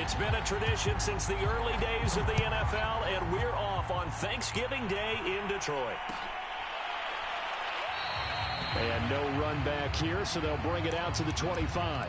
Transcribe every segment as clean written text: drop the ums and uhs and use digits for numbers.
It's been a tradition since the early days of the NFL, and we're off on Thanksgiving Day in Detroit. And no run back here, so they'll bring it out to the 25.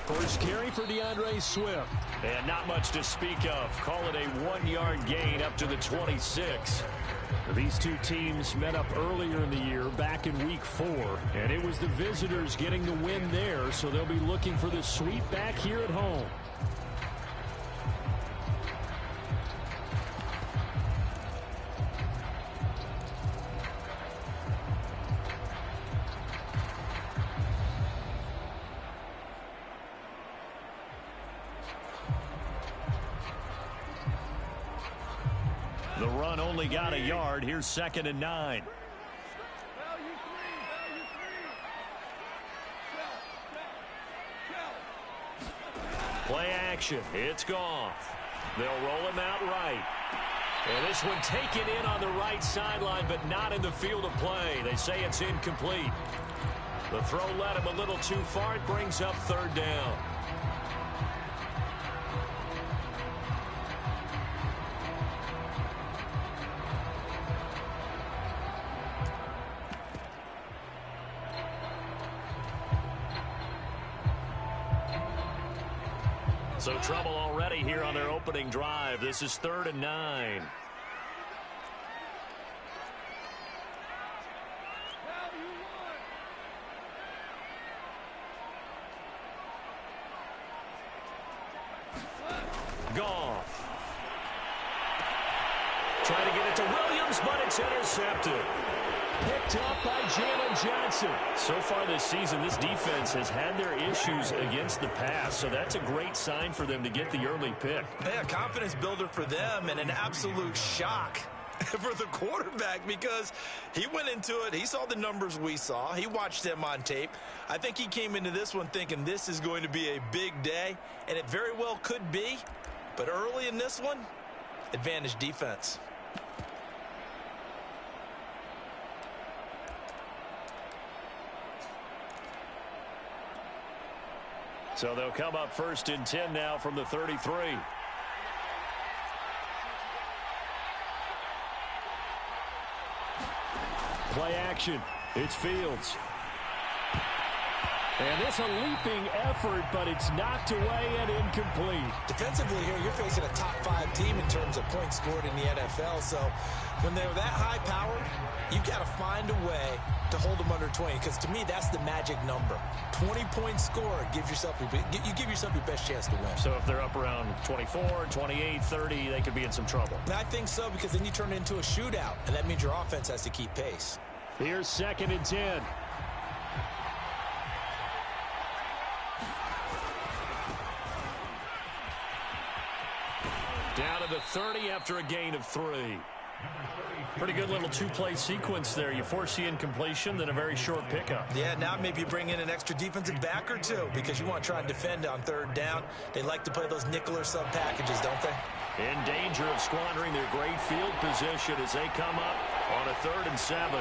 First carry for Swift. And not much to speak of. Call it a 1-yard gain up to the 26. These two teams met up earlier in the year, back in Week 4. And it was the visitors getting the win there, so they'll be looking for the sweep back here at home. The run only got a yard. Here's 2nd and 9. Play action. It's Goff. They'll roll him out right. And this one taken in on the right sideline, but not in the field of play. They say it's incomplete. The throw led him a little too far. It brings up 3rd down. So trouble already here on their opening drive. This is 3rd and 9. Goff. Trying to get it to Williams, but it's intercepted. Picked up by Jalen Johnson. So far this season, this defense has had their issues against the pass, so that's a great sign for them to get the early pick. Yeah, confidence builder for them and an absolute shock for the quarterback because he went into it. He saw the numbers we saw. He watched them on tape. I think he came into this one thinking this is going to be a big day, and it very well could be. But early in this one, advantage defense. So they'll come up 1st and 10 now from the 33. Play action. It's Fields. And it's a leaping effort, but it's knocked away and incomplete. Defensively here, you're facing a top 5 team in terms of points scored in the NFL. So when they're that high power, you've got to find a way to hold them under 20, because to me, that's the magic number. 20-point score gives yourself you give yourself your best chance to win. So if they're up around 24, 28, 30, they could be in some trouble. I think so, because then you turn it into a shootout, and that means your offense has to keep pace. Here's 2nd and 10. Down to the 30 after a gain of 3. Pretty good little two-play sequence there. You force the incompletion, then a very short pickup. Yeah, now maybe you bring in an extra defensive back or two because you want to try and defend on 3rd down. They like to play those nickel or sub packages, don't they? In danger of squandering their great field position as they come up on a 3rd and 7.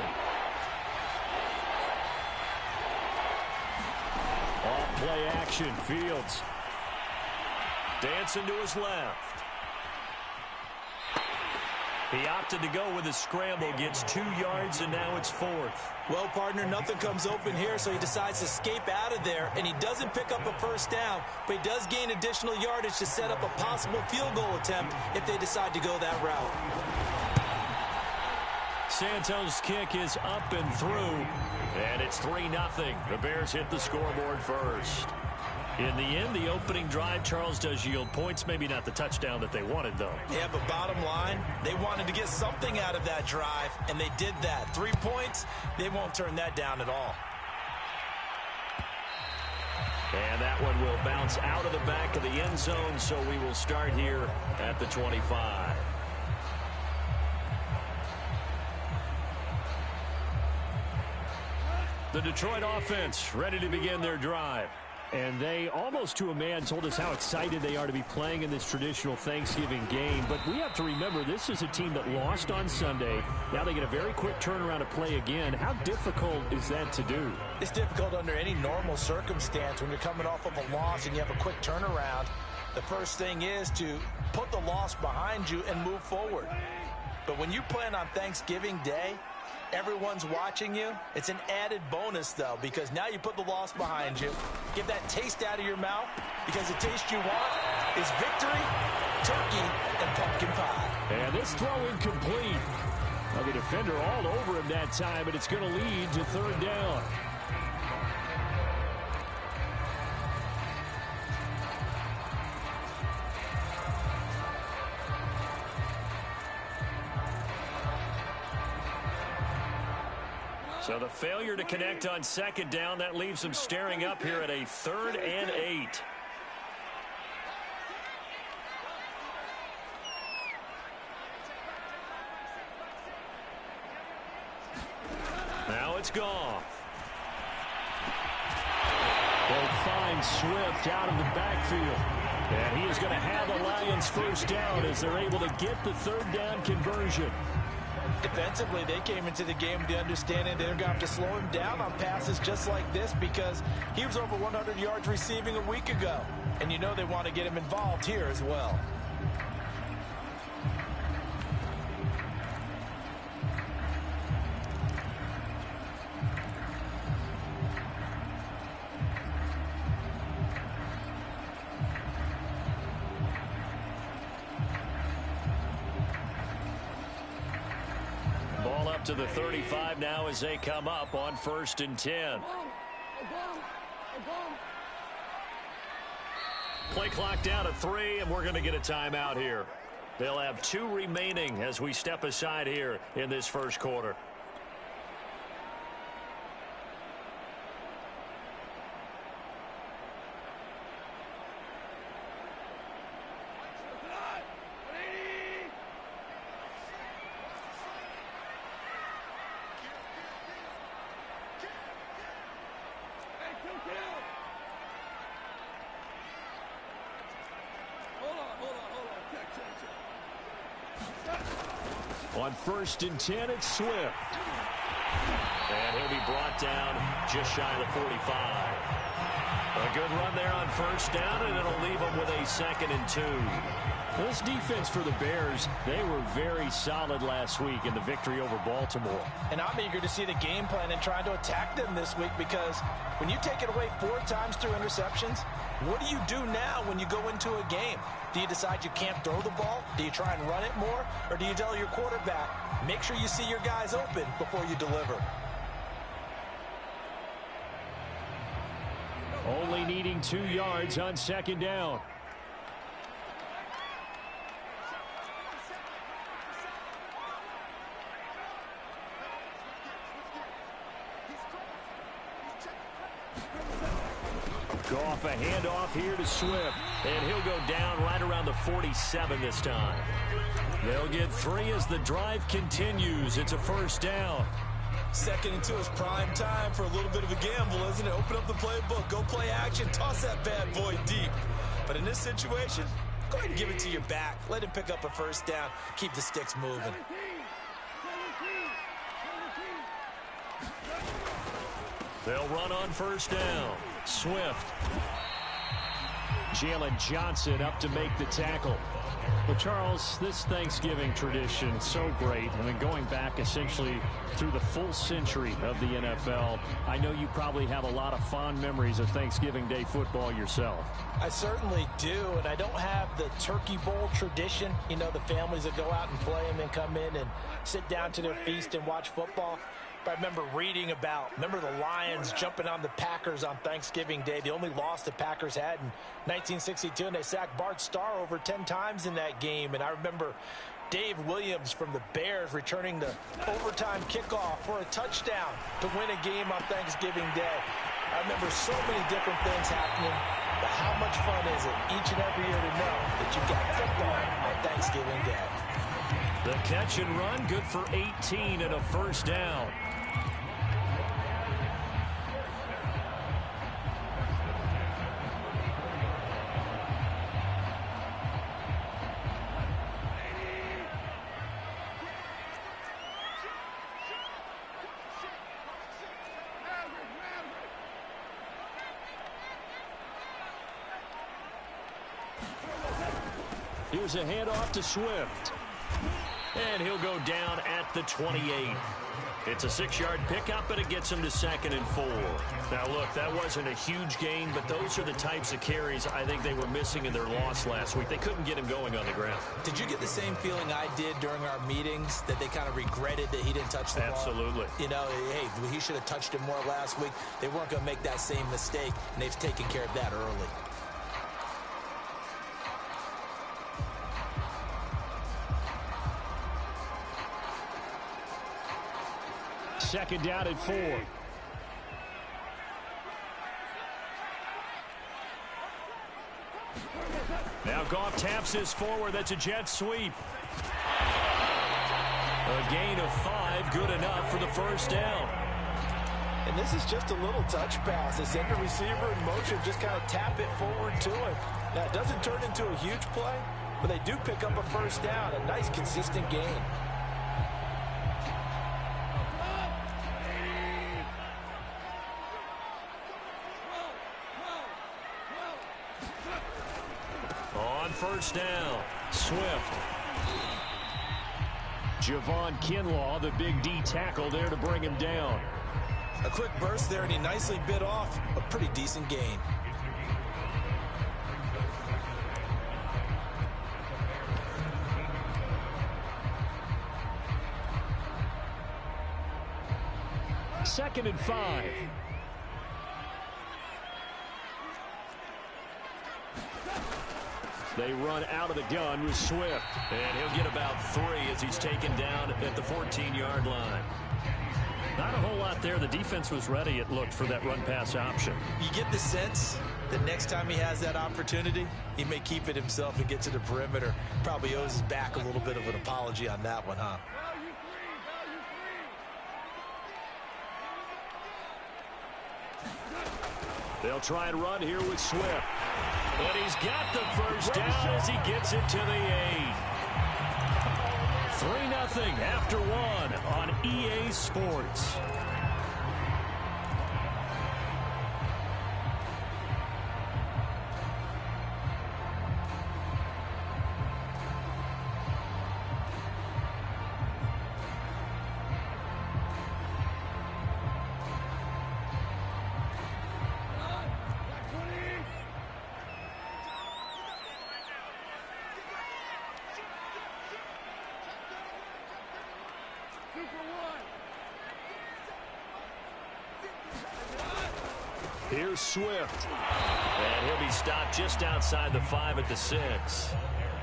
Off play action, Fields. Dancing to his left. He opted to go with a scramble, gets 2 yards, and now it's 4th. Well, partner, nothing comes open here, so he decides to escape out of there, and he doesn't pick up a 1st down, but he does gain additional yardage to set up a possible field goal attempt if they decide to go that route. Santos' kick is up and through, and it's 3-0. The Bears hit the scoreboard first. In the end, the opening drive, Charles, does yield points. Maybe not the touchdown that they wanted, though. Yeah, but bottom line, they wanted to get something out of that drive, and they did that. 3 points, they won't turn that down at all. And that one will bounce out of the back of the end zone, so we will start here at the 25. The Detroit offense ready to begin their drive. And they, almost to a man, told us how excited they are to be playing in this traditional Thanksgiving game. But we have to remember, this is a team that lost on Sunday. Now they get a very quick turnaround to play again. How difficult is that to do? It's difficult under any normal circumstance when you're coming off of a loss and you have a quick turnaround. The first thing is to put the loss behind you and move forward. But when you plan on Thanksgiving Day, everyone's watching you. It's an added bonus, though, because now you put the loss behind you. Get that taste out of your mouth, because the taste you want is victory, turkey, and pumpkin pie. And this throw incomplete. Well, the defender all over him that time, and it's going to lead to third down. So the failure to connect on second down, that leaves them staring up here at a 3rd and 8. Now it's Goff. They'll find Swift out of the backfield. And he is going to have the Lions first down as they're able to get the third down conversion. Defensively, they came into the game with the understanding they're going to have to slow him down on passes just like this, because he was over 100 yards receiving a week ago. And you know they want to get him involved here as well. To the 35 now as they come up on 1st and 10. Play clock down to 3, and we're going to get a timeout here. They'll have 2 remaining as we step aside here in this first quarter. On 1st and 10, it's Swift. And he'll be brought down just shy of the 45. A good run there on 1st down, and it'll leave them with a 2nd and 2. This defense for the Bears, they were very solid last week in the victory over Baltimore. And I'm eager to see the game plan and try to attack them this week, because when you take it away 4 times through interceptions, what do you do now when you go into a game? Do you decide you can't throw the ball? Do you try and run it more? Or do you tell your quarterback, make sure you see your guys open before you deliver? Only needing 2 yards on 2nd down. Goff, a handoff here to Swift. And he'll go down right around the 47 this time. They'll get 3 as the drive continues. It's a 1st down. 2nd and 2 is prime time for a little bit of a gamble, isn't it? Open up the playbook, go play action, toss that bad boy deep. But in this situation, go ahead and give it to your back. Let him pick up a 1st down. Keep the sticks moving. They'll run on 1st down. Swift. Jalen Johnson up to make the tackle. Well, Charles, this Thanksgiving tradition, so great. I mean, going back essentially through the full century of the NFL, I know you probably have a lot of fond memories of Thanksgiving Day football yourself. I certainly do, and I don't have the Turkey Bowl tradition. You know, the families that go out and play and then come in and sit down to their feast and watch football. I remember reading about, the Lions jumping on the Packers on Thanksgiving Day. The only loss the Packers had in 1962, and they sacked Bart Starr over 10 times in that game. And I remember Dave Williams from the Bears returning the overtime kickoff for a touchdown to win a game on Thanksgiving Day. I remember so many different things happening, but how much fun is it each and every year to know that you've got football on Thanksgiving Day? The catch and run, good for 18 and a first down. Here's a handoff to Swift. And he'll go down at the 28. It's a 6-yard pickup, but it gets him to 2nd and 4. Now, look, that wasn't a huge gain, but those are the types of carries I think they were missing in their loss last week. They couldn't get him going on the ground. Did you get the same feeling I did during our meetings, that they kind of regretted that he didn't touch the ball? Absolutely. You know, hey, he should have touched it more last week. They weren't going to make that same mistake, and they've taken care of that early. Second down and 4. Now Goff taps this forward. That's a jet sweep. A gain of 5, good enough for the first down. And this is just a little touch pass. They send the receiver in motion, just kind of tap it forward to him. Now, it doesn't turn into a huge play, but they do pick up a first down. A nice, consistent gain. First down, Swift. Javon Kinlaw, the big D tackle there to bring him down. A quick burst there, and he nicely bit off a pretty decent gain. Second and 5. They run out of the gun with Swift. And he'll get about 3 as he's taken down at the 14-yard line. Not a whole lot there. The defense was ready, it looked, for that run-pass option. You get the sense that next time he has that opportunity, he may keep it himself and get to the perimeter. Probably owes his back a little bit of an apology on that one, huh? They'll try and run here with Swift. And he's got the first down as he gets it to the 8. 3-0 after 1 on EA Sports. Here's Swift. And he'll be stopped just outside the 5 at the 6.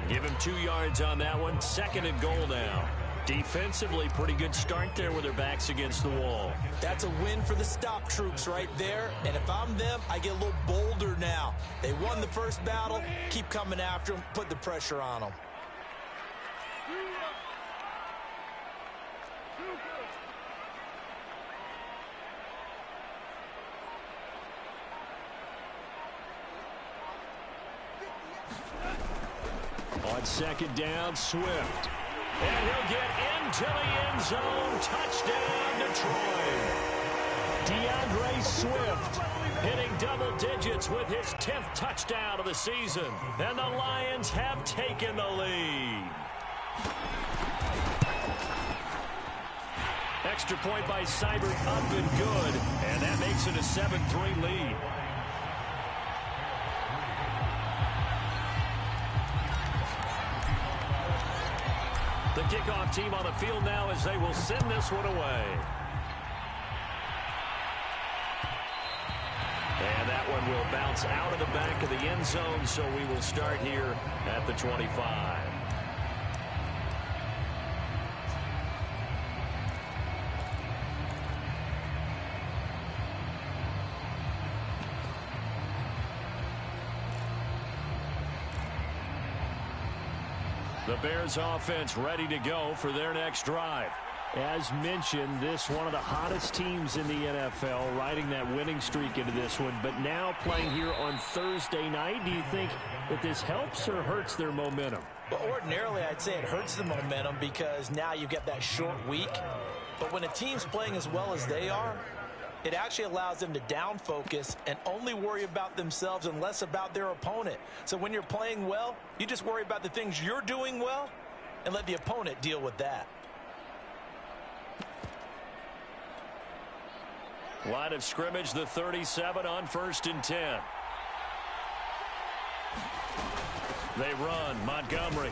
Give him 2 yards on that one. 2nd and goal now. Defensively, pretty good start there with their backs against the wall. That's a win for the stop troops right there. And if I'm them, I get a little bolder now. They won the first battle. Keep coming after them. Put the pressure on them. On 2nd down, Swift. And he'll get into the end zone. Touchdown, Detroit. DeAndre Swift hitting double digits with his 10th touchdown of the season. And the Lions have taken the lead. Extra point by Seibert up and good. And that makes it a 7-3 lead. The kickoff team on the field now as they will send this one away. bounce out of the back of the end zone, so we will start here at the 25. The Bears offense ready to go for their next drive. As mentioned, this one of the hottest teams in the NFL, riding that winning streak into this one, but now playing here on Thursday night. Do you think that this helps or hurts their momentum? Well, ordinarily, I'd say it hurts the momentum because now you get that short week. But when a team's playing as well as they are, it actually allows them to down focus and only worry about themselves and less about their opponent. So when you're playing well, you just worry about the things you're doing well and let the opponent deal with that. Line of scrimmage, the 37 on 1st and 10. They run, Montgomery.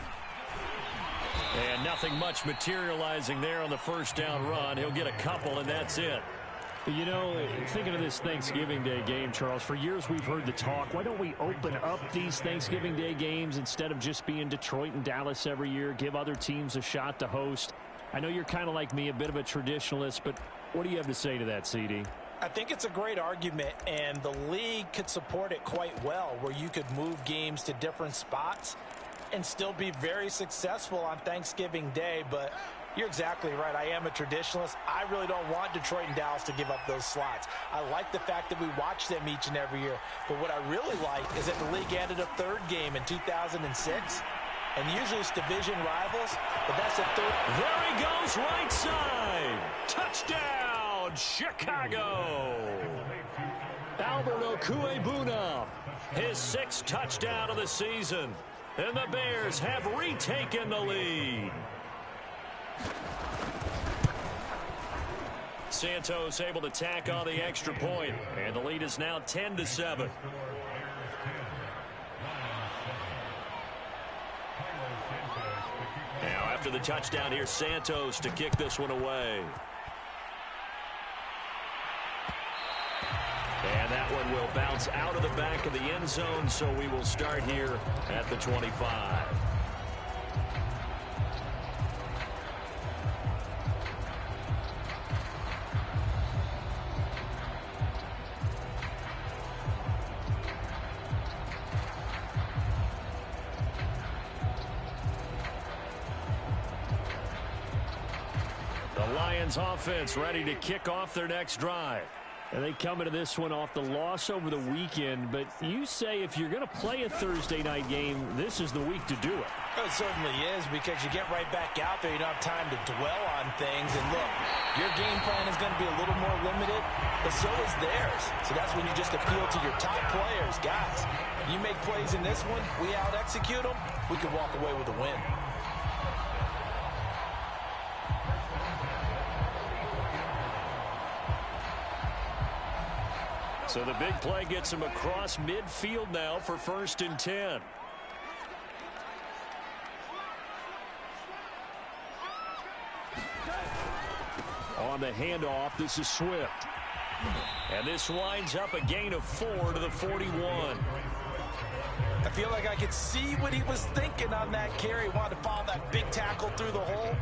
And nothing much materializing there on the first down run. He'll get a couple, and that's it. You know, thinking of this Thanksgiving Day game, Charles, for years we've heard the talk, why don't we open up these Thanksgiving Day games instead of just being Detroit and Dallas every year, give other teams a shot to host? I know you're kind of like me, a bit of a traditionalist, but what do you have to say to that, CD? I think it's a great argument, and the league could support it quite well, where you could move games to different spots and still be very successful on Thanksgiving Day. But you're exactly right. I am a traditionalist. I really don't want Detroit and Dallas to give up those slots. I like the fact that we watch them each and every year. But what I really like is that the league added a third game in 2006. And usually it's division rivals, but that's the third. There he goes, right side. Touchdown, Chicago. Albert Okuebuna, his 6th touchdown of the season. And the Bears have retaken the lead. Santos able to tack on the extra point, and the lead is now 10-7. Now after the touchdown here, Santos to kick this one away. And that one will bounce out of the back of the end zone, so we will start here at the 25. The Lions offense ready to kick off their next drive. And they come into this one off the loss over the weekend, but you say if you're going to play a Thursday night game, this is the week to do it. It certainly is, because you get right back out there. You don't have time to dwell on things. And look, your game plan is going to be a little more limited, but so is theirs. So that's when you just appeal to your top players. Guys, you make plays in this one, we out-execute them, we can walk away with a win. So the big play gets him across midfield now for 1st and 10. On the handoff, this is Swift. And this winds up a gain of 4 to the 41. I feel like I could see what he was thinking on that carry. Wanted to follow that big tackle through the hole.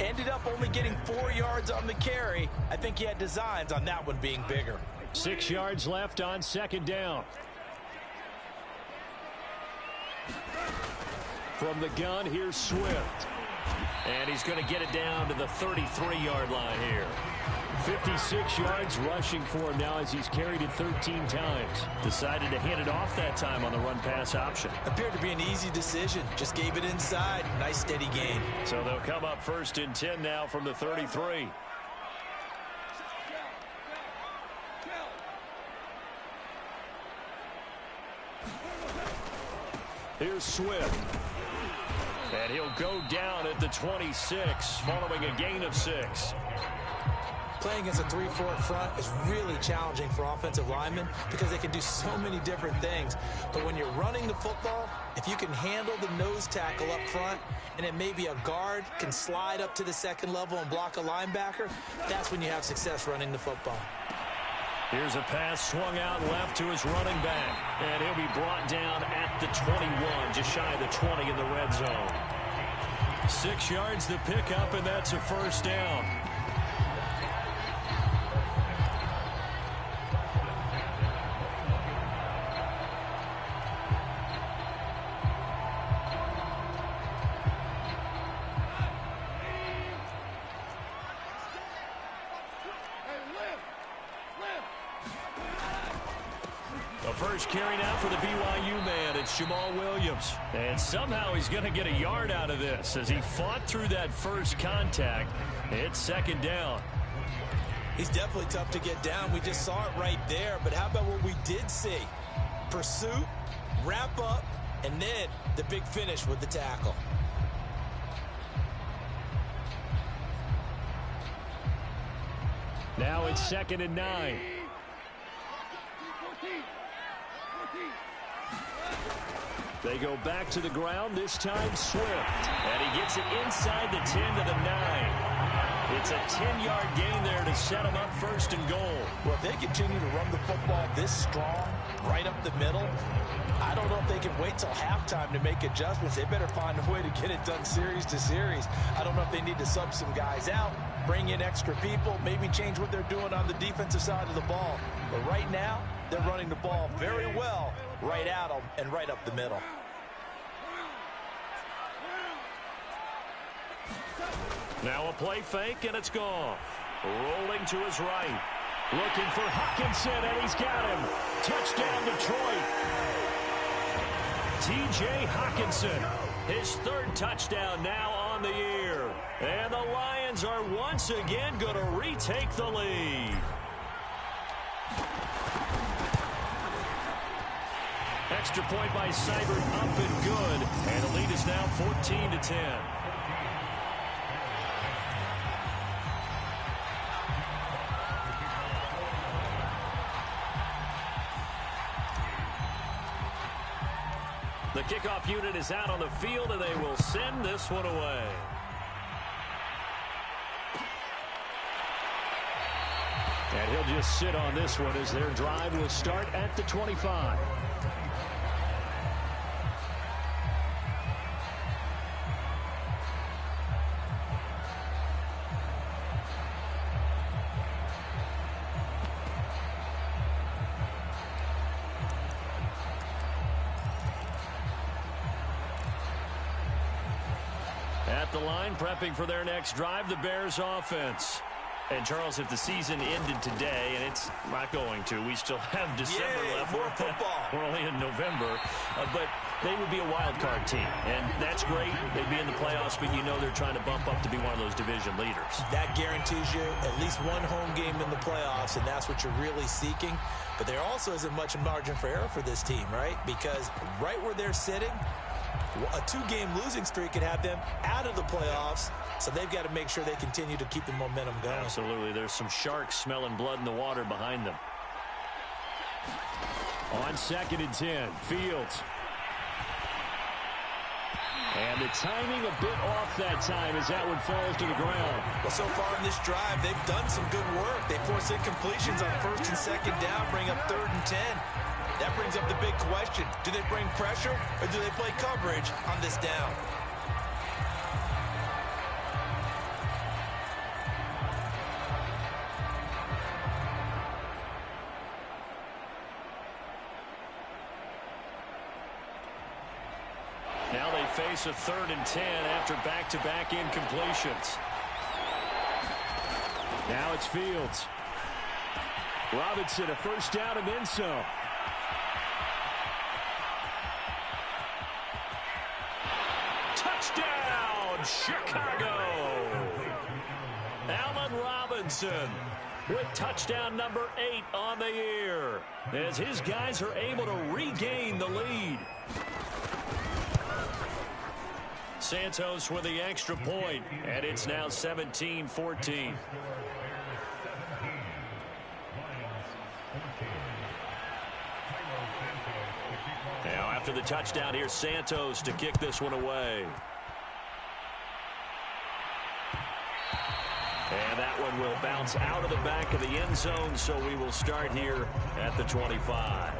Ended up only getting 4 yards on the carry. I think he had designs on that one being bigger. 6 yards left on 2nd down. From the gun, here's Swift. And he's going to get it down to the 33-yard line here. 56 yards rushing for him now as he's carried it 13 times. Decided to hand it off that time on the run-pass option. Appeared to be an easy decision. Just gave it inside. Nice steady gain. So they'll come up 1st and 10 now from the 33. Here's Swift. And he'll go down at the 26 following a gain of 6. Playing against a 3-4 front is really challenging for offensive linemen because they can do so many different things. But when you're running the football, if you can handle the nose tackle up front and then maybe a guard can slide up to the 2nd level and block a linebacker, that's when you have success running the football. Here's a pass swung out left to his running back. And he'll be brought down at the 21, just shy of the 20 in the red zone. 6 yards to pick up, and that's a first down. First carry now for the BYU man. It's Jamal Williams. And somehow he's going to get a yard out of this as he fought through that first contact. It's second down. He's definitely tough to get down. We just saw it right there. But how about what we did see? Pursuit, wrap up, and then the big finish with the tackle. Now it's 2nd and 9. They go back to the ground, this time Swift. And he gets it inside the 10 to the 9. It's a 10-yard gain there to set him up 1st and goal. Well, if they continue to run the football this strong, right up the middle, I don't know if they can wait till halftime to make adjustments. They better find a way to get it done series to series. I don't know if they need to sub some guys out, bring in extra people, maybe change what they're doing on the defensive side of the ball. But right now, they're running the ball very well right at them and right up the middle. Now a play fake, and it's gone. Rolling to his right. Looking for Hockenson, and he's got him. Touchdown, Detroit. T.J. Hockenson, his 3rd touchdown now on the year. And the Lions are once again going to retake the lead. Extra point by Seibert, up and good. And the lead is now 14-10. The kickoff unit is out on the field, and they will send this one away. And he'll just sit on this one as their drive will start at the 25. At the line, prepping for their next drive, the Bears offense. And, Charles, if the season ended today, and it's not going to, we still have December left. More football. We're only in November. But they would be a wild card team. And that's great. They'd be in the playoffs, but you know they're trying to bump up to be one of those division leaders. That guarantees you at least one home game in the playoffs, and that's what you're really seeking. But there also isn't much margin for error for this team, right? Because right where they're sitting, a 2-game losing streak could have them out of the playoffs, so they've got to make sure they continue to keep the momentum going. Absolutely. There's some sharks smelling blood in the water behind them. On 2nd and 10, Fields. And the timing a bit off that time as that one falls to the ground. Well, so far in this drive, they've done some good work. They force incompletions on 1st and 2nd down, bring up 3rd and 10. That brings up the big question. Do they bring pressure or do they play coverage on this down? Now they face a 3rd and 10 after back-to-back incompletions. Now it's Fields. Robinson, a first down and then some. Touchdown, Chicago! Allen Robinson with touchdown number 8 on the year as his guys are able to regain the lead. Santos with the extra point, and it's now 17-14. Now after the touchdown, here's Santos to kick this one away. And that one will bounce out of the back of the end zone, so we will start here at the 25.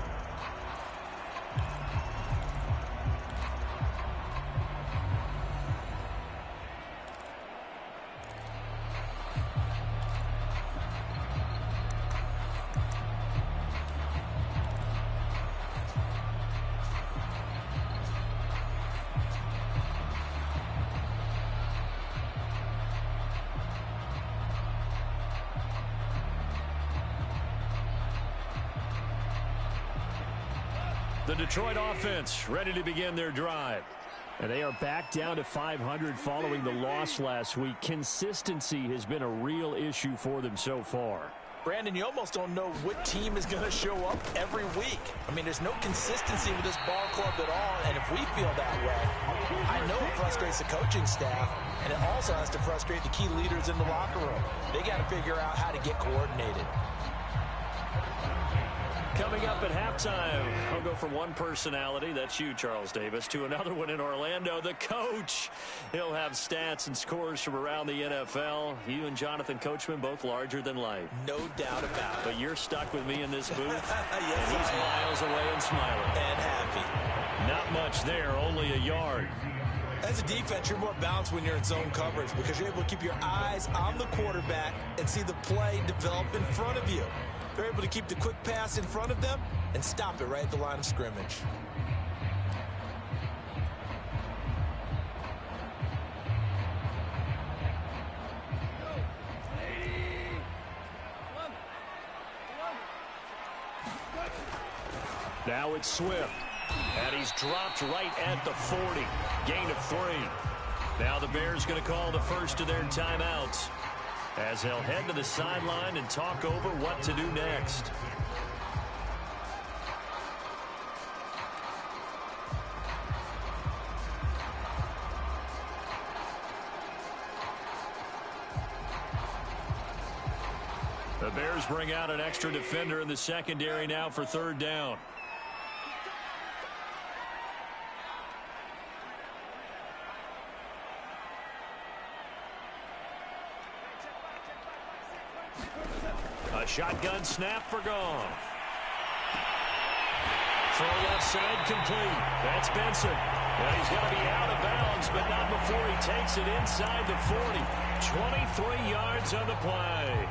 The Detroit offense ready to begin their drive. And they are back down to 500 following the loss last week. Consistency has been a real issue for them so far. Brandon, you almost don't know what team is going to show up every week. I mean, there's no consistency with this ball club at all, and if we feel that way, I know it frustrates the coaching staff, and it also has to frustrate the key leaders in the locker room. They got to figure out how to get coordinated. Coming up at halftime, I'll go from one personality, that's you, Charles Davis, to another one in Orlando, the coach. He'll have stats and scores from around the NFL. You and Jonathan Coachman, both larger than life. No doubt about it. But you're stuck with me in this booth, yes, and he's miles away and smiling. And happy. Not much there, only a yard. As a defense, you're more balanced when you're in zone coverage because you're able to keep your eyes on the quarterback and see the play develop in front of you. They're able to keep the quick pass in front of them and stop it right at the line of scrimmage. Now it's Swift. And he's dropped right at the 40. Gain of 3. Now the Bears going to call the first of their timeouts, as they'll head to the sideline and talk over what to do next. The Bears bring out an extra defender in the secondary now for third down. A shotgun snap for Goff. Throw left side complete. That's Benson. Well, he's going to be out of bounds, but not before he takes it inside the 40. 23 yards on the play.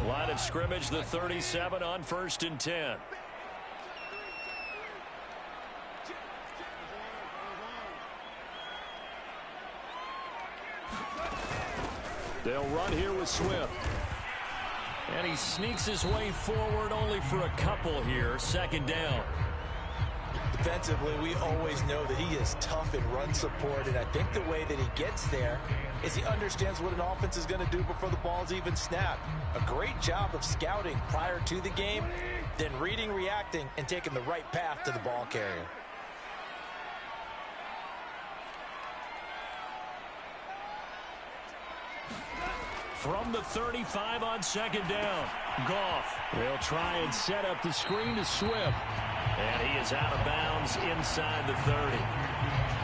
Line of scrimmage, the 37 on 1st and 10. They'll run here with Swift. And he sneaks his way forward only for a couple here. 2nd down. Defensively, we always know that he is tough in run support, and I think the way that he gets there is he understands what an offense is going to do before the ball's even snapped. A great job of scouting prior to the game, then reading, reacting, and taking the right path to the ball carrier. From the 35 on 2nd down, Goff will try and set up the screen to Swift. And he is out of bounds inside the 30.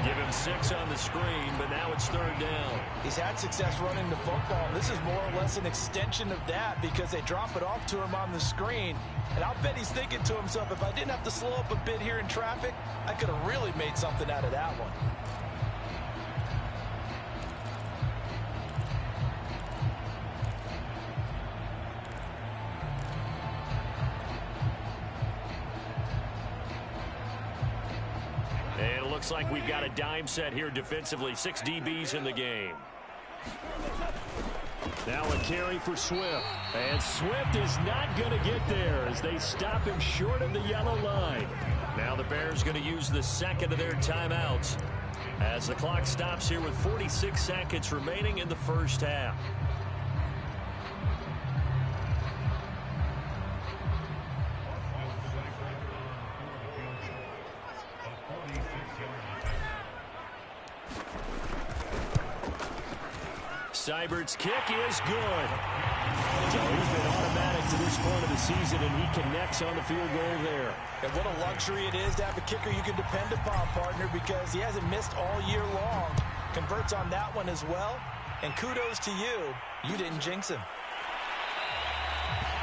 Give him 6 on the screen, but now it's 3rd down. He's had success running the football, and this is more or less an extension of that because they drop it off to him on the screen. And I'll bet he's thinking to himself, if I didn't have to slow up a bit here in traffic, I could have really made something out of that one. And it looks like we've got a dime set here defensively. 6 DBs in the game. Now a carry for Swift. And Swift is not going to get there as they stop him short of the yellow line. Now the Bears going to use the 2nd of their timeouts as the clock stops here with 46 seconds remaining in the first half. Seibert's kick is good. So he's been automatic to this point of the season, and he connects on the field goal there. And what a luxury it is to have a kicker you can depend upon, partner, because he hasn't missed all year long. Converts on that one as well. And kudos to you. You didn't jinx him.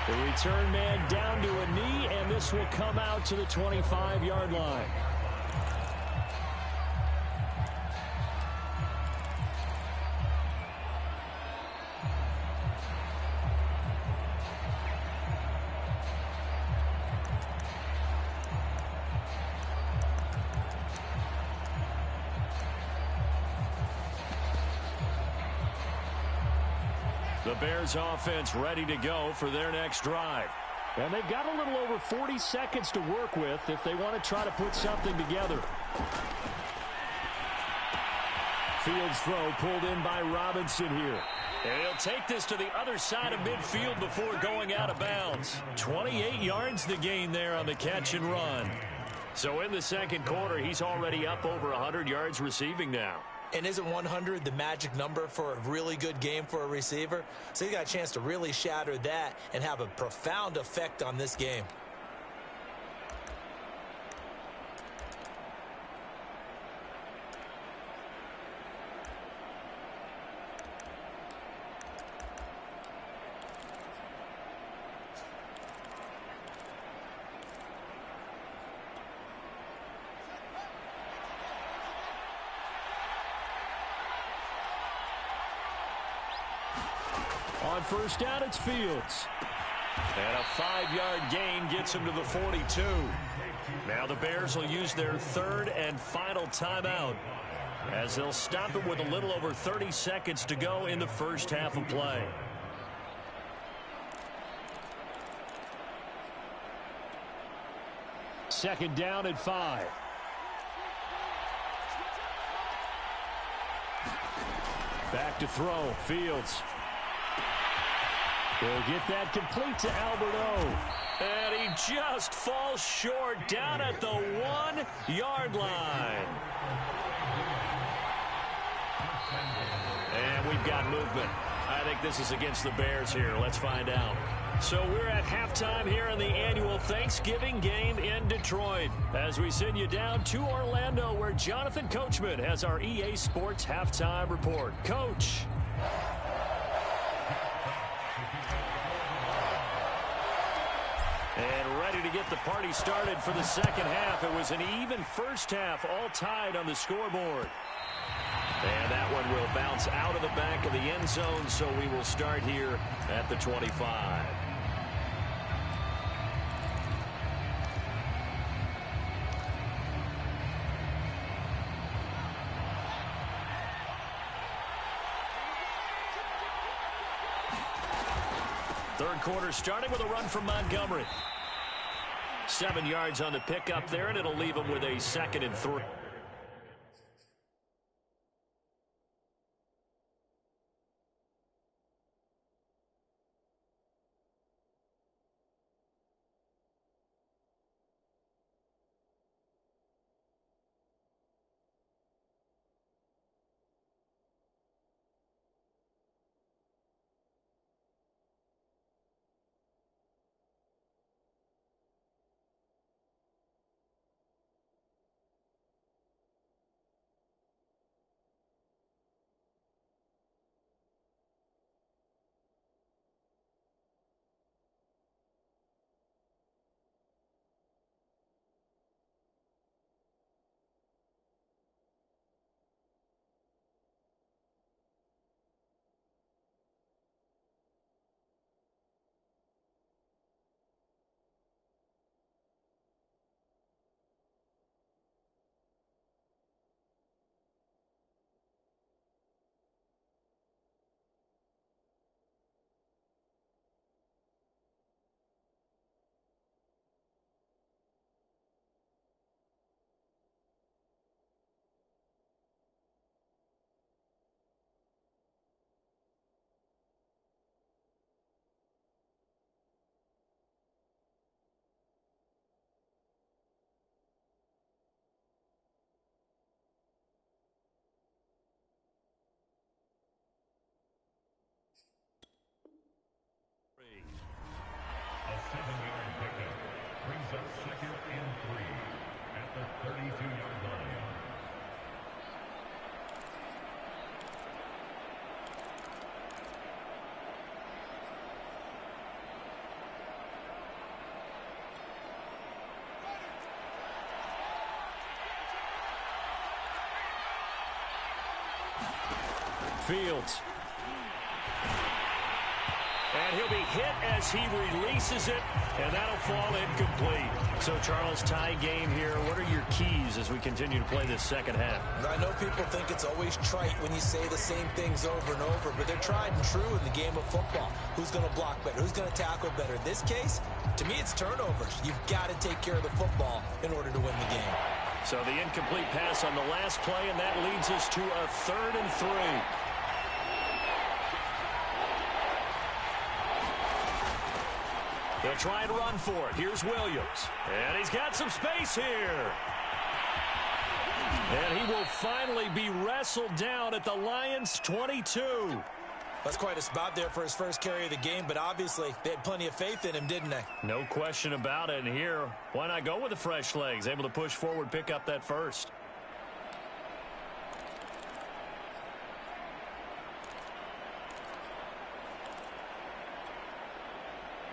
The return man down to a knee, and this will come out to the 25-yard line. The Bears offense ready to go for their next drive. And they've got a little over 40 seconds to work with if they want to try to put something together. Fields throw pulled in by Robinson here. And he'll take this to the other side of midfield before going out of bounds. 28 yards the gain there on the catch and run. So in the second quarter, he's already up over 100 yards receiving now. And isn't 100 the magic number for a really good game for a receiver? So he got a chance to really shatter that and have a profound effect on this game. On first down, it's Fields. And a 5-yard gain gets him to the 42. Now the Bears will use their third and final timeout as they'll stop it with a little over 30 seconds to go in the first half of play. Second down at 5. Back to throw. Fields. He'll get that complete to Alberto. And he just falls short down at the 1-yard line. And we've got movement. I think this is against the Bears here. Let's find out. So we're at halftime here in the annual Thanksgiving game in Detroit as we send you down to Orlando where Jonathan Coachman has our EA Sports halftime report. Coach. And ready to get the party started for the second half. It was an even first half, all tied on the scoreboard. And that one will bounce out of the back of the end zone, so we will start here at the 25. Third quarter starting with a run from Montgomery. 7 yards on the pickup there, and it'll leave him with a 2nd and 3. 2nd and 3 at the 32-yard line. Fields. And he'll be hit as he releases it, and that'll fall incomplete. So, Charles, tie game here. What are your keys as we continue to play this second half? I know people think it's always trite when you say the same things over and over, but they're tried and true in the game of football. Who's going to block better? Who's going to tackle better? In this case, to me, it's turnovers. You've got to take care of the football in order to win the game. So the incomplete pass on the last play, and that leads us to a 3rd and 3. They'll try and run for it. Here's Williams. And he's got some space here. And he will finally be wrestled down at the Lions' 22. That's quite a spot there for his first carry of the game, but obviously they had plenty of faith in him, didn't they? No question about it. And here, why not go with the fresh legs? Able to push forward, pick up that first.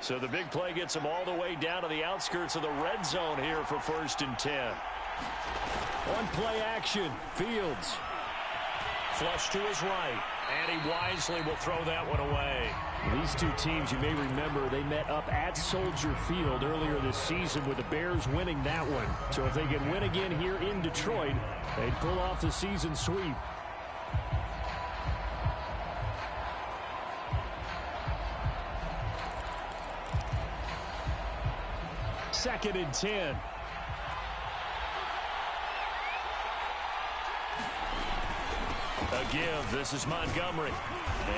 So the big play gets him all the way down to the outskirts of the red zone here for 1st and 10. One play action. Fields. Flush to his right. And he wisely will throw that one away. These two teams, you may remember, they met up at Soldier Field earlier this season with the Bears winning that one. So if they can win again here in Detroit, they'd pull off the season sweep. Second and 10. A give. This is Montgomery.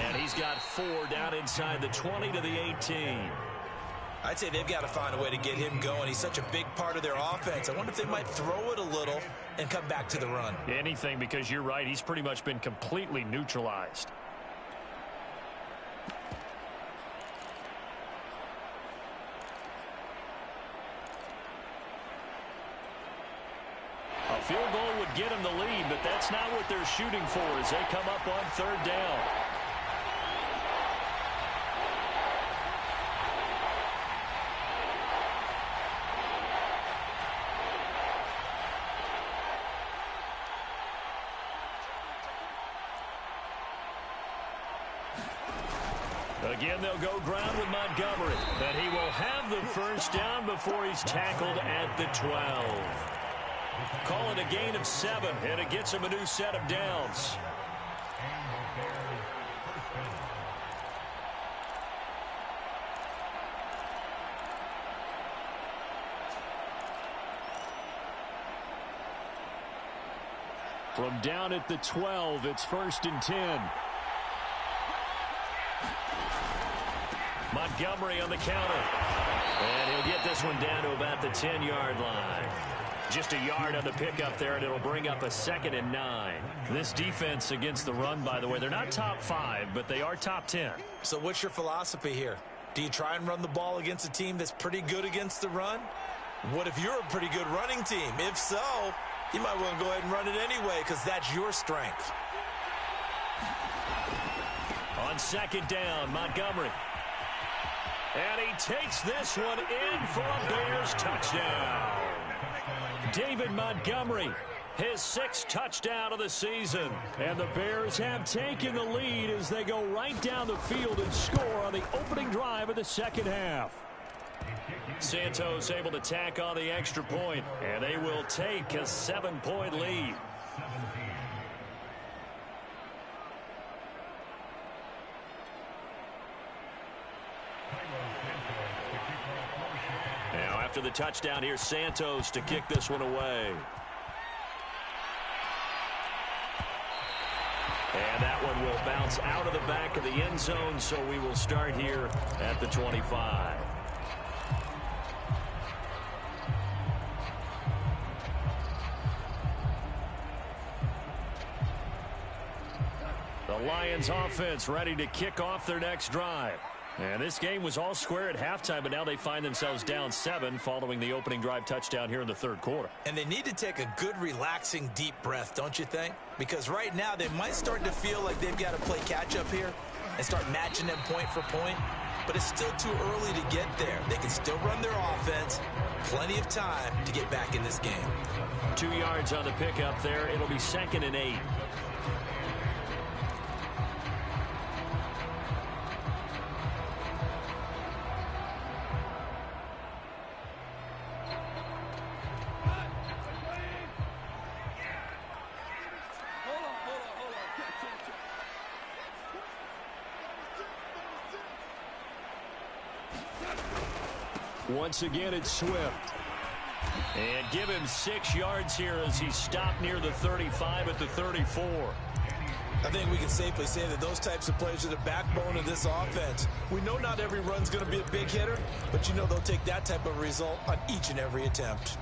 And he's got 4 down inside the 20 to the 18. I'd say they've got to find a way to get him going. He's such a big part of their offense. I wonder if they might throw it a little and come back to the run. Anything, because you're right. He's pretty much been completely neutralized. A field goal would get him the lead, but that's not what they're shooting for as they come up on 3rd down. Again, they'll go ground with Montgomery, but he will have the first down before he's tackled at the 12. Call it a gain of 7, and it gets him a new set of downs. From down at the 12, it's 1st and 10. Montgomery on the counter. And he'll get this one down to about the 10-yard line. Just a yard on the pickup there, and it'll bring up a 2nd and 9. This defense against the run, by the way, they're not top 5, but they are top 10. So what's your philosophy here? Do you try and run the ball against a team that's pretty good against the run? What if you're a pretty good running team? If so, you might want to go ahead and run it anyway because that's your strength. On 2nd down, Montgomery. And he takes this one in for a Bears touchdown. David Montgomery, his 6th touchdown of the season. And the Bears have taken the lead as they go right down the field and score on the opening drive of the second half. Santos able to tack on the extra point, and they will take a 7-point lead. Now after the touchdown, here's Santos to kick this one away. And that one will bounce out of the back of the end zone, so we will start here at the 25. The Lions offense ready to kick off their next drive. And this game was all square at halftime, but now they find themselves down 7 following the opening drive touchdown here in the third quarter. And they need to take a good, relaxing, deep breath, don't you think? Because right now they might start to feel like they've got to play catch-up here and start matching them point for point. But it's still too early to get there. They can still run their offense. Plenty of time to get back in this game. 2 yards on the pickup there. It'll be 2nd and 8. Once again, it's Swift. And give him 6 yards here as he stopped near the 35 at the 34. I think we can safely say that those types of plays are the backbone of this offense. We know not every run's going to be a big hitter, but you know they'll take that type of result on each and every attempt.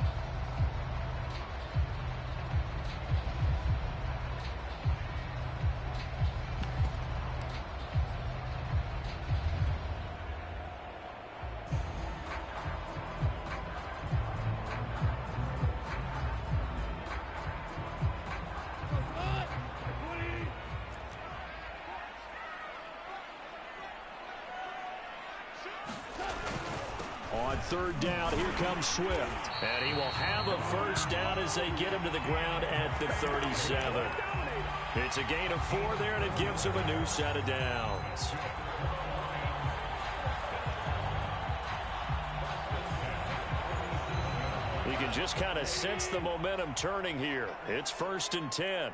On third down, here comes Swift. And he will have a first down as they get him to the ground at the 37. It's a gain of 4 there, and it gives him a new set of downs. You can just kind of sense the momentum turning here. It's 1st and 10.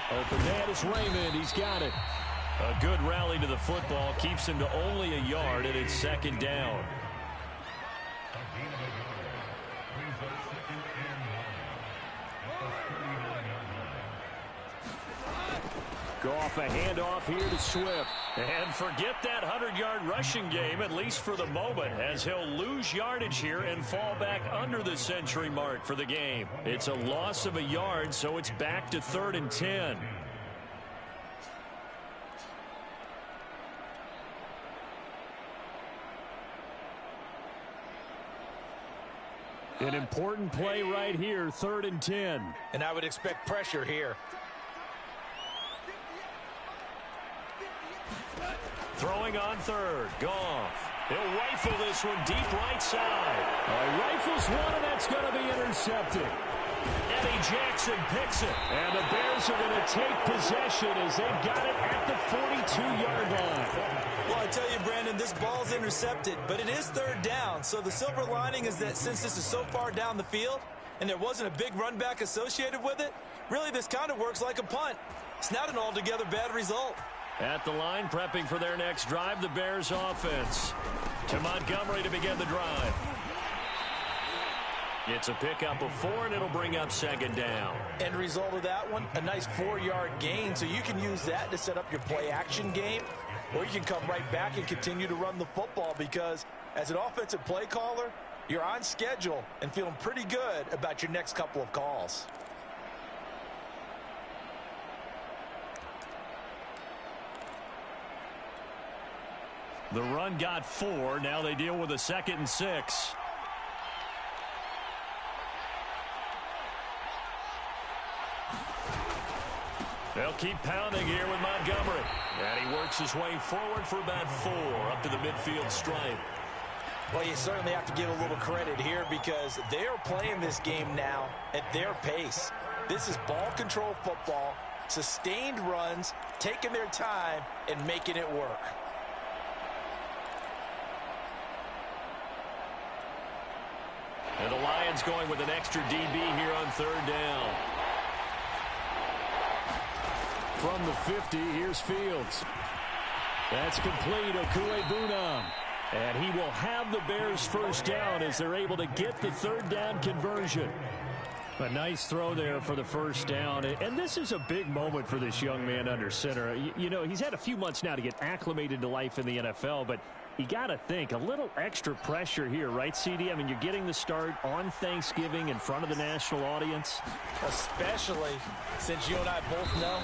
Open man is Raymond. He's got it. A good rally to the football keeps him to only a yard, and it's 2nd down. Go off a handoff here to Swift. And forget that 100-yard rushing game, at least for the moment, as he'll lose yardage here and fall back under the century mark for the game. It's a loss of a yard, so it's back to 3rd and 10. An important play right here, 3rd and 10. And I would expect pressure here. Throwing on 3rd. Goff. He'll rifle this one deep right side. Rifles one, and that's going to be intercepted. Eddie Jackson picks it. And the Bears are going to take possession as they've got it at the 42-yard line. Well, I tell you, Brandon, this ball's intercepted, but it is 3rd down. So the silver lining is that since this is so far down the field and there wasn't a big run back associated with it, really this kind of works like a punt. It's not an altogether bad result. At the line, prepping for their next drive, the Bears offense. To Montgomery to begin the drive. It's a pickup of 4, and it'll bring up 2nd down. End result of that one, a nice 4-yard gain, so you can use that to set up your play-action game, or you can come right back and continue to run the football because as an offensive play caller, you're on schedule and feeling pretty good about your next couple of calls. The run got 4. Now they deal with a 2nd and 6. They'll keep pounding here with Montgomery. And he works his way forward for about 4 up to the midfield stripe. Well, you certainly have to give a little credit here because they are playing this game now at their pace. This is ball control football, sustained runs, taking their time and making it work. And the Lions going with an extra DB here on 3rd down. From the 50, here's Fields. That's complete. Okuegbunam. And he will have the Bears first down as they're able to get the 3rd down conversion. A nice throw there for the first down. And this is a big moment for this young man under center. You know, he's had a few months now to get acclimated to life in the NFL, but you got to think a little extra pressure here, right, CD? I mean, you're getting the start on Thanksgiving in front of the national audience. Especially since you and I both know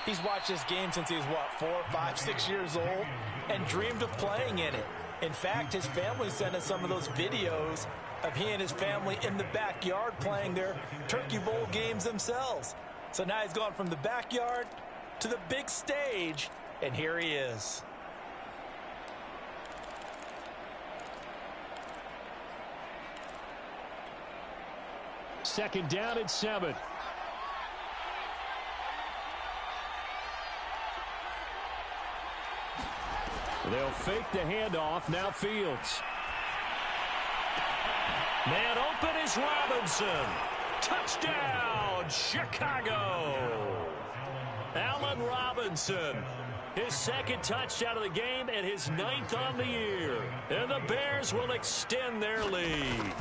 he's watched this game since he was, what, 4, 5, 6 years old and dreamed of playing in it. In fact, his family sent us some of those videos of he and his family in the backyard playing their Turkey Bowl games themselves. So now he's gone from the backyard to the big stage, and here he is. Second down and 7. They'll fake the handoff. Now Fields. Man open is Robinson. Touchdown, Chicago. Allen Robinson. His second touchdown of the game and his 9th on the year. And the Bears will extend their lead.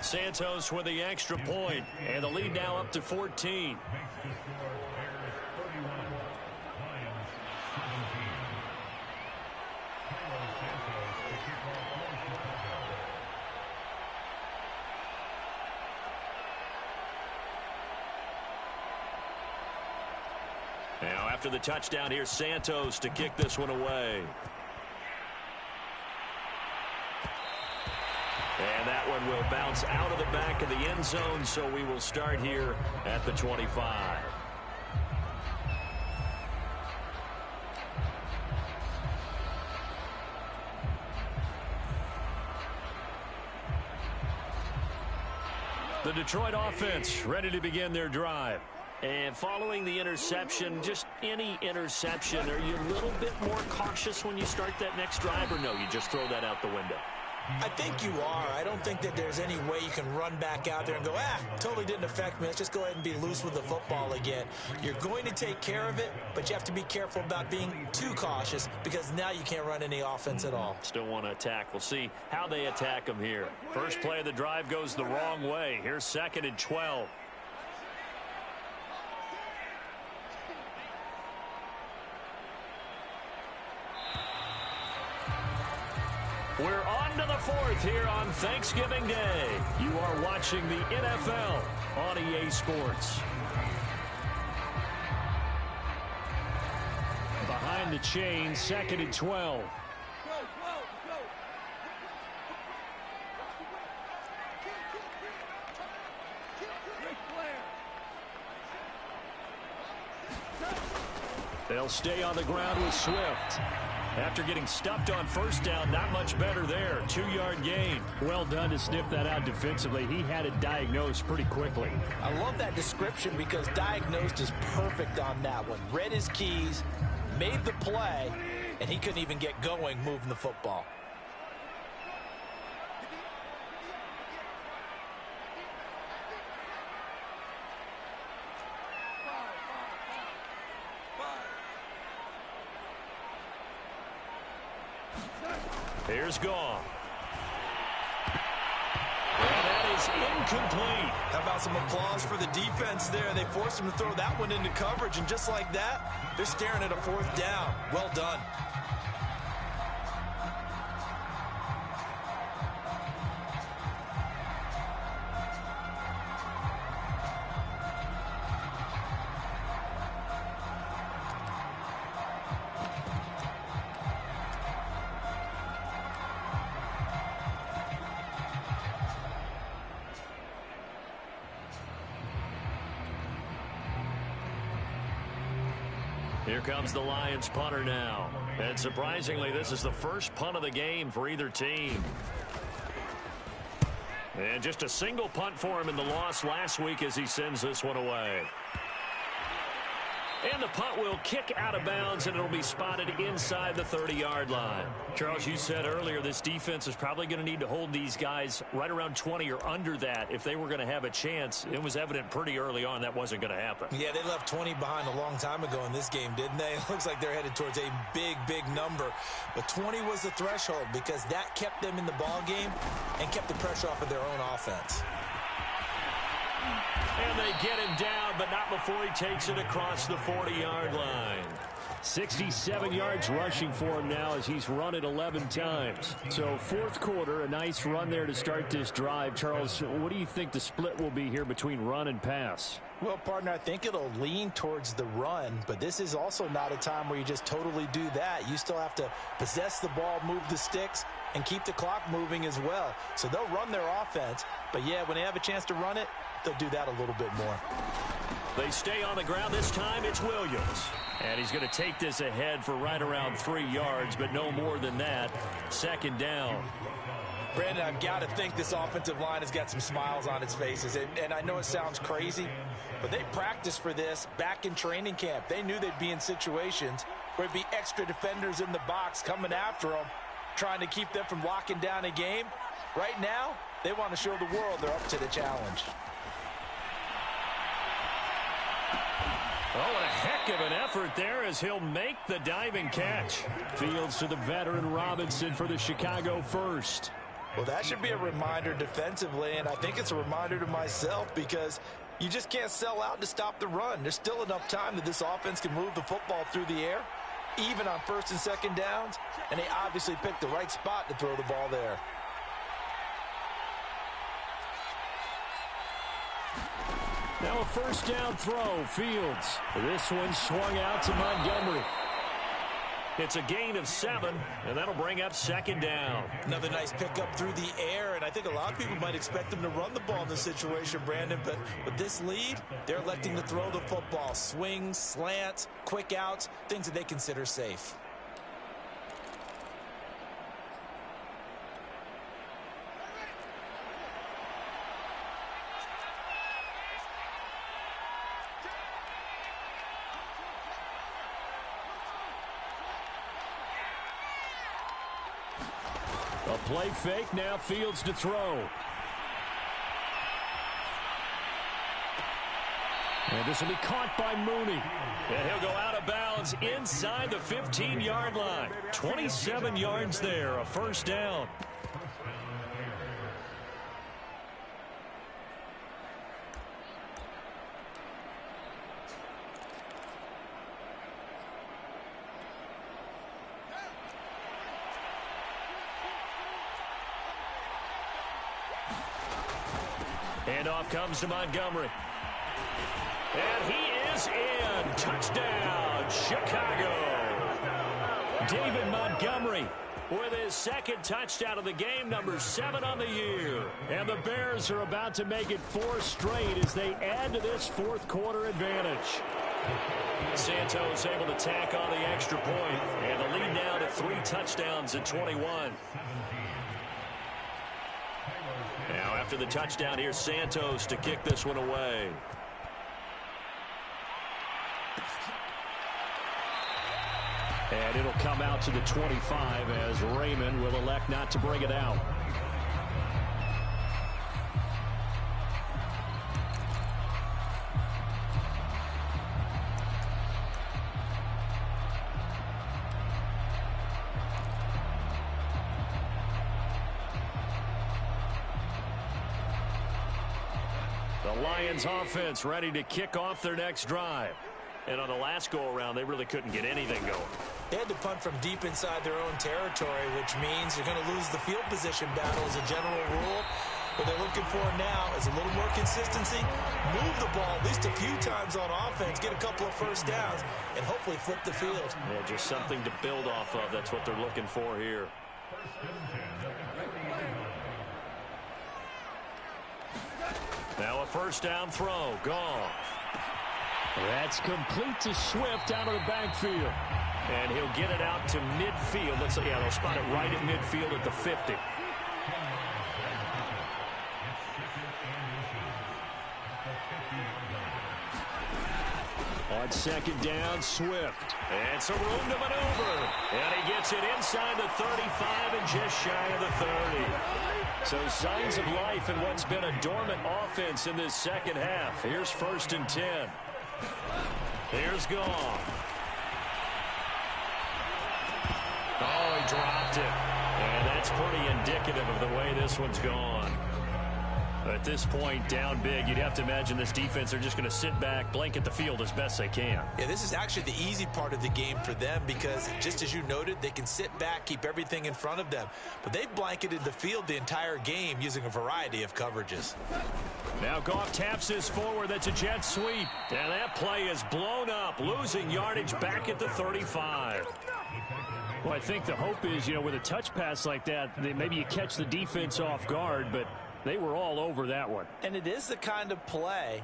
Santos with the extra point, and the lead now up to 14. Now after the touchdown, here's Santos to kick this one away. And that one will bounce out of the back of the end zone, so we will start here at the 25. The Detroit offense ready to begin their drive. And following the interception, just any interception, are you a little bit more cautious when you start that next drive, or no, you just throw that out the window? I think you are. I don't think that there's any way you can run back out there and go, totally didn't affect me. Let's just go ahead and be loose with the football again. You're going to take care of it, but you have to be careful about being too cautious because now you can't run any offense at all. Still want to attack. We'll see how they attack them here. First play of the drive goes the wrong way. Here's 2nd and 12. We're on to the 4th here on Thanksgiving Day. You are watching the NFL on EA Sports. Behind the chain, 2nd and 12. They'll stay on the ground with Swift. After getting stuffed on first down, not much better there. 2-yard gain. Well done to sniff that out defensively. He had it diagnosed pretty quickly. I love that description because diagnosed is perfect on that one. Read his keys, made the play, and he couldn't even get going moving the football. Here's Goff. And that is incomplete. How about some applause for the defense there? They forced him to throw that one into coverage, and just like that, they're staring at a 4th down. Well done. Here comes the Lions punter now. And surprisingly, this is the first punt of the game for either team. And just a single punt for him in the loss last week as he sends this one away. And the punt will kick out of bounds, and it'll be spotted inside the 30-yard line. Charles, you said earlier this defense is probably going to need to hold these guys right around 20 or under that if they were going to have a chance. It was evident pretty early on that wasn't going to happen. Yeah, they left 20 behind a long time ago in this game, didn't they? It looks like they're headed towards a big, big number. But 20 was the threshold because that kept them in the ball game and kept the pressure off of their own offense. And they get him down, but not before he takes it across the 40-yard line. 67 yards rushing for him now as he's run it 11 times. So fourth quarter, a nice run there to start this drive. Charles, what do you think the split will be here between run and pass? Well, partner, I think it'll lean towards the run, but this is also not a time where you just totally do that. You still have to possess the ball, move the sticks, and keep the clock moving as well. So they'll run their offense, but yeah, when they have a chance to run it, they'll do that a little bit more. They stay on the ground. This time it's Williams. And he's going to take this ahead for right around 3 yards, but no more than that. Second down. Brandon, I've got to think this offensive line has got some smiles on its faces. And I know it sounds crazy, but they practiced for this back in training camp. They knew they'd be in situations where it'd be extra defenders in the box coming after them, trying to keep them from locking down a game. Right now, they want to show the world they're up to the challenge. Oh, and a heck of an effort there as he'll make the diving catch. Fields to the veteran Robinson for the Chicago first. Well, that should be a reminder defensively, and I think it's a reminder to myself because you just can't sell out to stop the run. There's still enough time that this offense can move the football through the air, even on first and second downs, and they obviously picked the right spot to throw the ball there. Now a first down throw, Fields. This one swung out to Montgomery. It's a gain of 7, and that'll bring up second down. Another nice pickup through the air, and I think a lot of people might expect them to run the ball in this situation, Brandon, but with this lead, they're electing to throw the football. Swings, slants, quick outs, things that they consider safe. A play fake, now Fields to throw. And this will be caught by Mooney. And he'll go out of bounds inside the 15-yard line. 27 yards there, a first down. Handoff comes to Montgomery. And he is in. Touchdown, Chicago. David Montgomery with his second touchdown of the game, number 7 on the year. And the Bears are about to make it 4 straight as they add to this fourth quarter advantage. Santos able to tack on the extra point, and the lead now to 3 touchdowns at 21. Now after the touchdown, here's Santos to kick this one away. And it'll come out to the 25 as Raymond will elect not to bring it out. The Lions offense ready to kick off their next drive. And on the last go-around, they really couldn't get anything going. They had to punt from deep inside their own territory, which means you're going to lose the field position battle as a general rule. What they're looking for now is a little more consistency, move the ball at least a few times on offense, get a couple of first downs, and hopefully flip the field. Yeah, just something to build off of. That's what they're looking for here. Now a first down throw. Goff. That's complete to Swift out of the backfield. And he'll get it out to midfield. Let's say, yeah, they'll spot it right at midfield at the 50. On second down, Swift. And some room to maneuver. And he gets it inside the 35 and just shy of the 30. So signs of life in what's been a dormant offense in this second half. Here's first and 10. Here's Goff. Oh, he dropped it. And that's pretty indicative of the way this one's gone. At this point, down big, you'd have to imagine this defense are just going to sit back, blanket the field as best they can. Yeah, this is actually the easy part of the game for them because, just as you noted, they can sit back, keep everything in front of them. But they've blanketed the field the entire game using a variety of coverages. Now Goff taps this forward. That's a jet sweep. And that play is blown up, losing yardage back at the 35. Well, I think the hope is, with a touch pass like that, maybe you catch the defense off guard, but they were all over that one. And it is the kind of play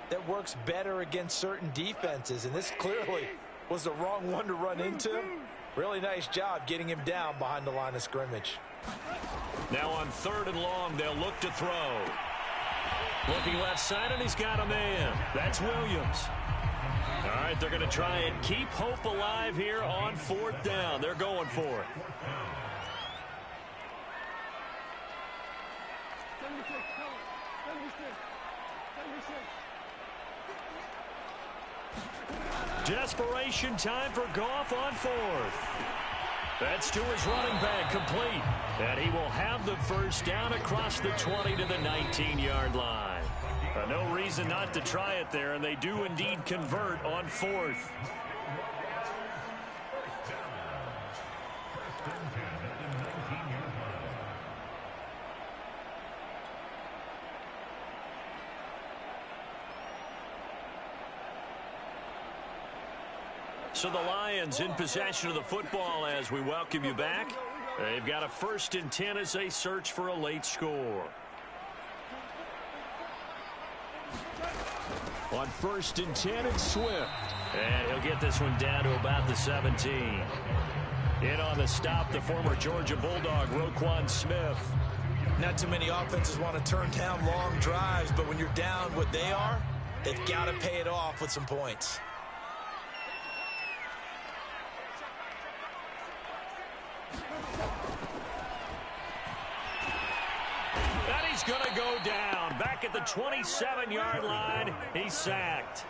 that works better against certain defenses, and this clearly was the wrong one to run into. Really nice job getting him down behind the line of scrimmage. Now on 3rd and long, they'll look to throw. Looking left side, and he's got a man. That's Williams. All right, they're going to try and keep hope alive here on 4th down. They're going for it. Desperation time for Goff on 4th. That's to his running back, complete. And he will have the first down across the 20 to the 19-yard line. No reason not to try it there, and they do indeed convert on 4th. So the Lions in possession of the football as we welcome you back. They've got a 1st and 10 as they search for a late score. On 1st and 10, it's Swift. And he'll get this one down to about the 17. In on the stop, the former Georgia Bulldog, Roquan Smith. Not too many offenses want to turn down long drives, but when you're down what they are, they've got to pay it off with some points. He's going to go down. Back at the 27-yard line, he's sacked.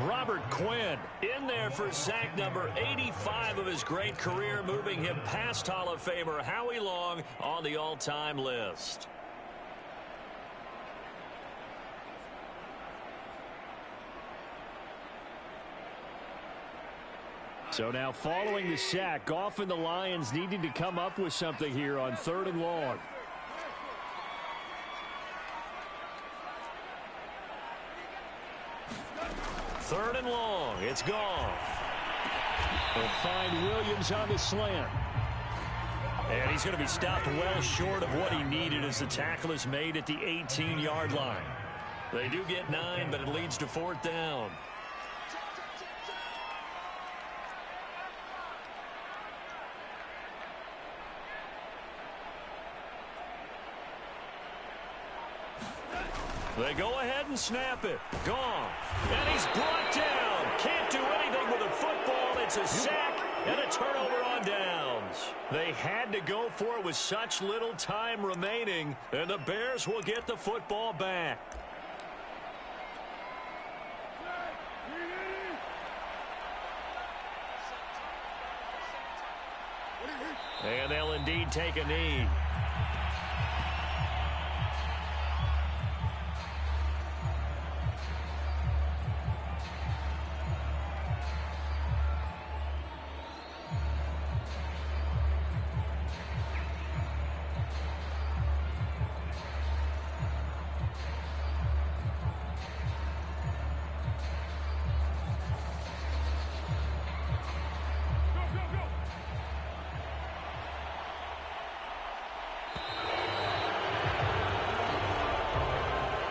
Robert Quinn in there for sack number 85 of his great career, moving him past Hall of Famer Howie Long on the all-time list. So now following the sack, Goff and the Lions needing to come up with something here on 3rd and long. Third and long. It's Goff. They'll find Williams on the slant. And he's going to be stopped well short of what he needed as the tackle is made at the 18-yard line. They do get 9, but it leads to 4th down. They go ahead and snap it. Goff. And he's brought down. Can't do anything with a football. It's a sack and a turnover on downs. They had to go for it with such little time remaining, and the Bears will get the football back. And they'll indeed take a knee.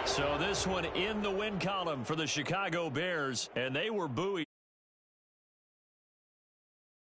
So this one in the win column for the Chicago Bears, and they were buoyed.